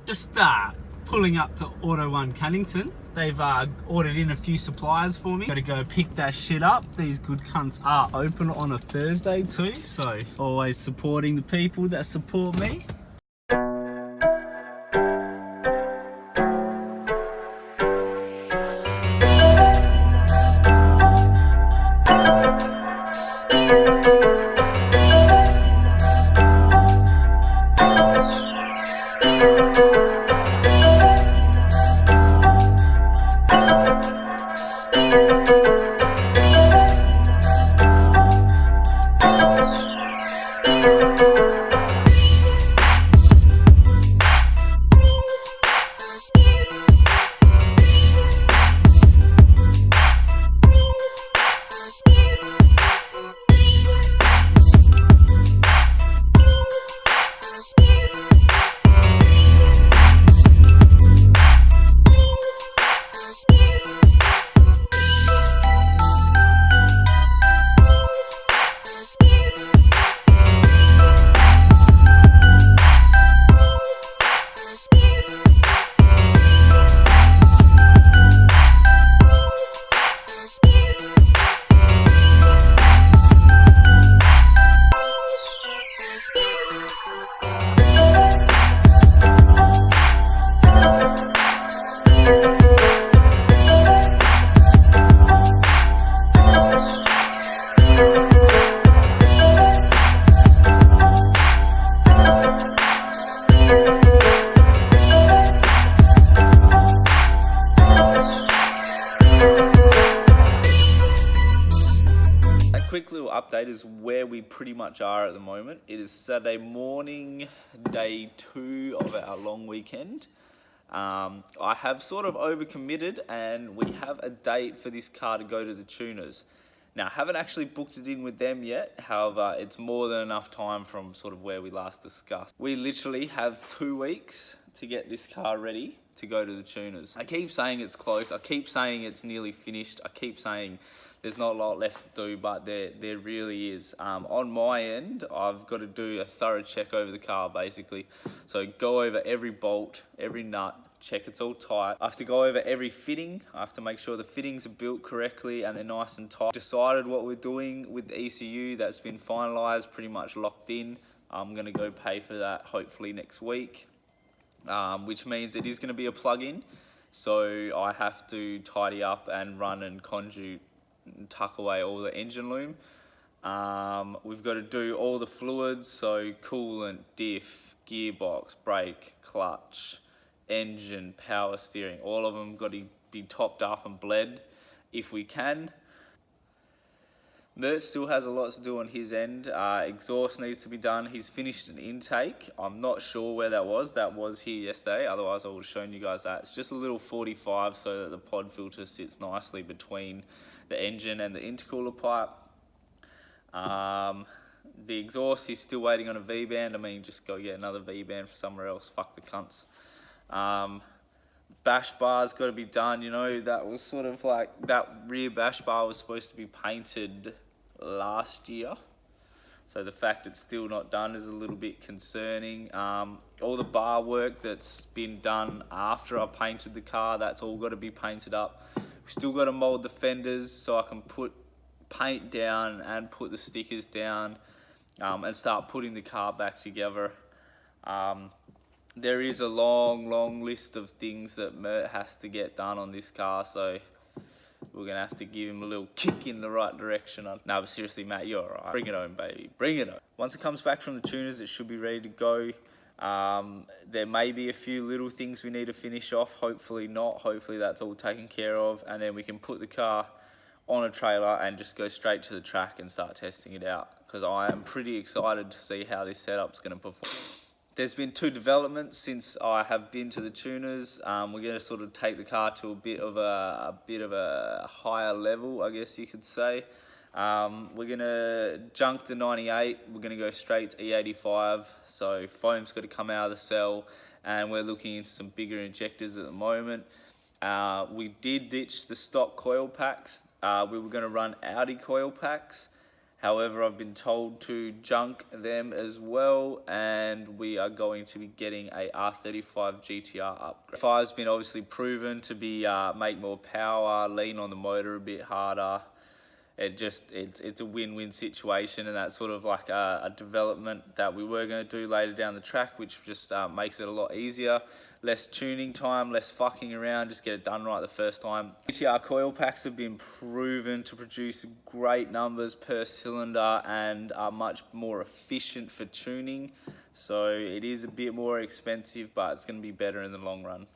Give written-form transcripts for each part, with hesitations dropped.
Just pulling up to Auto One Cannington. They've ordered in a few supplies for me. Gotta go pick that shit up. These good cunts are open on a Thursday too, so always supporting the people that support me. Quick little update is where we pretty much are at the moment. It is Saturday morning, day 2 of our long weekend. I have sort of overcommitted and we have a date for this car to go to the tuners. Now, I haven't actually booked it in with them yet. However, it's more than enough time from sort of where we last discussed. We literally have 2 weeks to get this car ready to go to the tuners. I keep saying it's close. I keep saying it's nearly finished. I keep saying there's not a lot left to do, but there really is. On my end, I've got to do a thorough check over the car, basically. So go over every bolt, every nut, check it's all tight. I have to go over every fitting. I have to make sure the fittings are built correctly and they're nice and tight. Decided what we're doing with the ECU. That's been finalised, pretty much locked in. I'm going to go pay for that hopefully next week, which means it is going to be a plug-in. So I have to tidy up and run and conduit and tuck away all the engine loom. We've got to do all the fluids, so coolant, diff, gearbox, brake, clutch, engine, power steering, all of them got to be topped up and bled if we can. Mert still has a lot to do on his end. Exhaust needs to be done. He's finished an intake. I'm not sure where that was. That was here yesterday. Otherwise, I would have shown you guys that. It's just a little 45 so that the pod filter sits nicely between the engine and the intercooler pipe. The exhaust, he's still waiting on a V-band. I mean, just go get another V-band from somewhere else. Fuck the cunts. Bash bar's got to be done. You know, that was sort of like, that rear bash bar was supposed to be painted last year. So the fact it's still not done is a little bit concerning. All the bar work that's been done after I painted the car, that's all got to be painted up. We've still got to mold the fenders so I can put paint down and put the stickers down and start putting the car back together. There is a long list of things that Mert has to get done on this car, so we're going to have to give him a little kick in the right direction. No, but seriously, Matt, you're all right. Bring it home, baby. Bring it home. Once it comes back from the tuners, it should be ready to go. There may be a few little things we need to finish off. Hopefully not. Hopefully that's all taken care of. And then we can put the car on a trailer and just go straight to the track and start testing it out. Because I am pretty excited to see how this setup's going to perform. There's been 2 developments since I have been to the tuners. We're going to sort of take the car to a bit of a higher level, I guess you could say. We're going to junk the 98. We're going to go straight to E85. So foam's got to come out of the cell, and we're looking into some bigger injectors at the moment. We did ditch the stock coil packs. We were going to run Audi coil packs. However, I've been told to junk them as well, and we are going to be getting a R35 GTR upgrade. 5's been obviously proven to be make more power, lean on the motor a bit harder. It's a win-win situation, and that's sort of like a development that we were going to do later down the track, which just makes it a lot easier. Less tuning time, less fucking around, just get it done right the first time. GTR coil packs have been proven to produce great numbers per cylinder and are much more efficient for tuning. So it is a bit more expensive, but it's going to be better in the long run.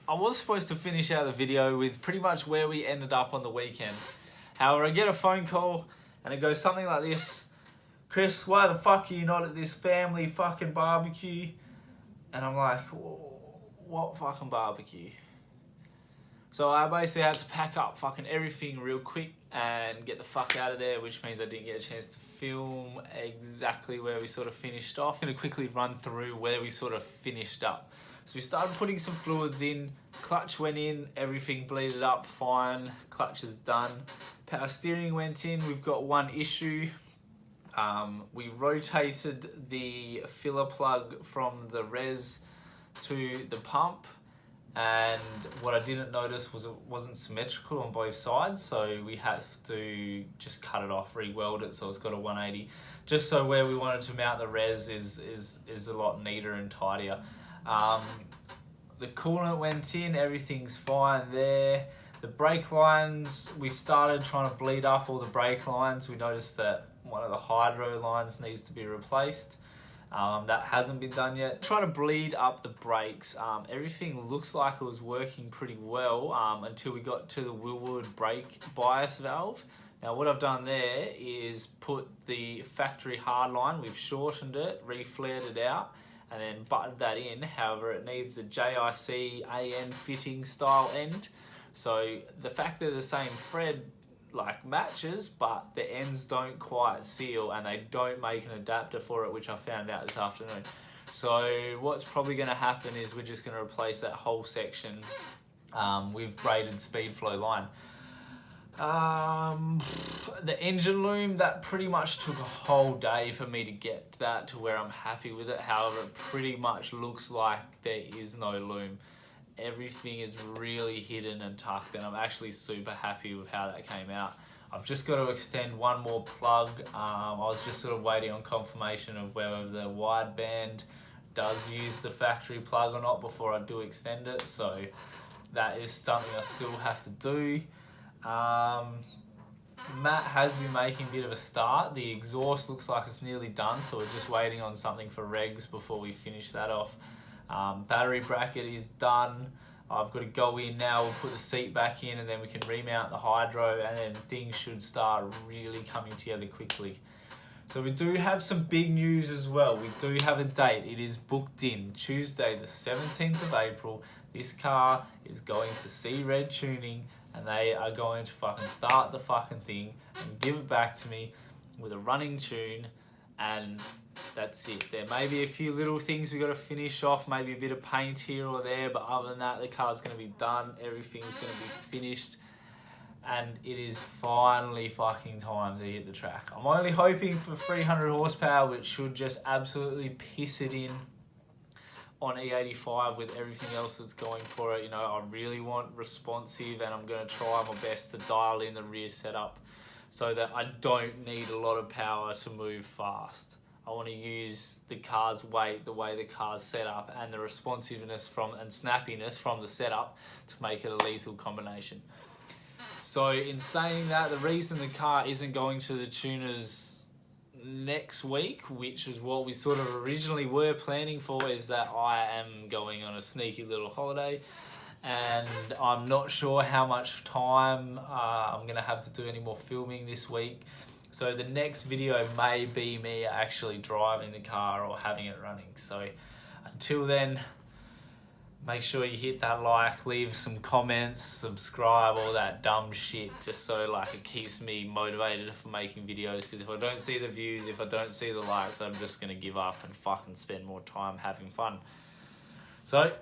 I was supposed to finish out the video with pretty much where we ended up on the weekend. However, I get a phone call and it goes something like this: Chris, why the fuck are you not at this family fucking barbecue? And I'm like, what fucking barbecue? So I basically had to pack up fucking everything real quick and get the fuck out of there, which means I didn't get a chance to film exactly where we sort of finished off. I'm gonna quickly run through where we sort of finished up. So we started putting some fluids in, clutch went in, everything bleeded up fine, clutch is done. Power steering went in, we've got one issue. We rotated the filler plug from the res to the pump, and what I didn't notice was it wasn't symmetrical on both sides, so we have to just cut it off, re-weld it so it's got a 180, just so where we wanted to mount the res is a lot neater and tidier. The coolant went in, everything's fine there. The brake lines, we started trying to bleed up all the brake lines. We noticed that one of the hydro lines needs to be replaced. That hasn't been done yet. Trying to bleed up the brakes. Everything looks like it was working pretty well until we got to the Willwood brake bias valve. Now what I've done there is put the factory hard line, we've shortened it, re-flared it out, and then buttoned that in. However, it needs a JIC AN fitting style end. So the fact they're the same thread like matches, but the ends don't quite seal and they don't make an adapter for it, which I found out this afternoon. So what's probably going to happen is we're just going to replace that whole section with braided speed flow line. The engine loom, that pretty much took a whole day for me to get that to where I'm happy with it. However, it pretty much looks like there is no loom. Everything is really hidden and tucked, and I'm actually super happy with how that came out. I've just got to extend one more plug. I was just sort of waiting on confirmation of whether the wideband does use the factory plug or not before I do extend it, so that is something I still have to do. Matt has been making a bit of a start. The exhaust looks like it's nearly done, so we're just waiting on something for regs before we finish that off. Battery bracket is done. I've got to go in now, we'll put the seat back in and then we can remount the hydro, and then things should start really coming together quickly. So we do have some big news as well. We do have a date. It is booked in Tuesday the 17th of April. This car is going to see Red Tuning and they are going to fucking start the fucking thing and give it back to me with a running tune, and that's it. There may be a few little things we got to finish off, maybe a bit of paint here or there, but other than that, the car's going to be done. Everything's going to be finished, and it is finally fucking time to hit the track. I'm only hoping for 300 horsepower, which should just absolutely piss it in on E85 with everything else that's going for it. You know, I really want responsive, and I'm going to try my best to dial in the rear setup so that I don't need a lot of power to move fast. I want to use the car's weight, the way the car's set up, and the responsiveness from and snappiness from the setup to make it a lethal combination. So in saying that, the reason the car isn't going to the tuners next week, which is what we sort of originally were planning for, is that I am going on a sneaky little holiday, and I'm not sure how much time I'm going to have to do any more filming this week. So the next video may be me actually driving the car or having it running. So until then, make sure you hit that like, leave some comments, subscribe, all that dumb shit, just so like it keeps me motivated for making videos. Because if I don't see the views, if I don't see the likes, I'm just going to give up and fucking spend more time having fun. So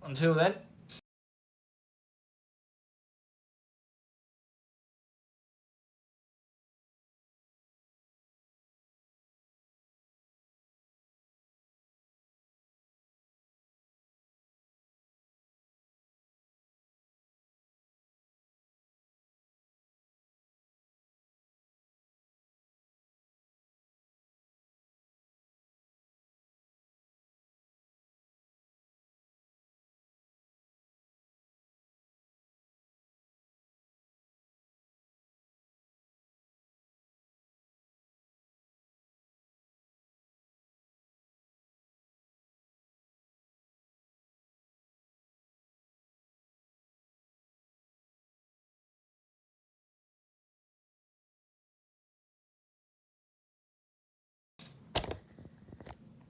until then,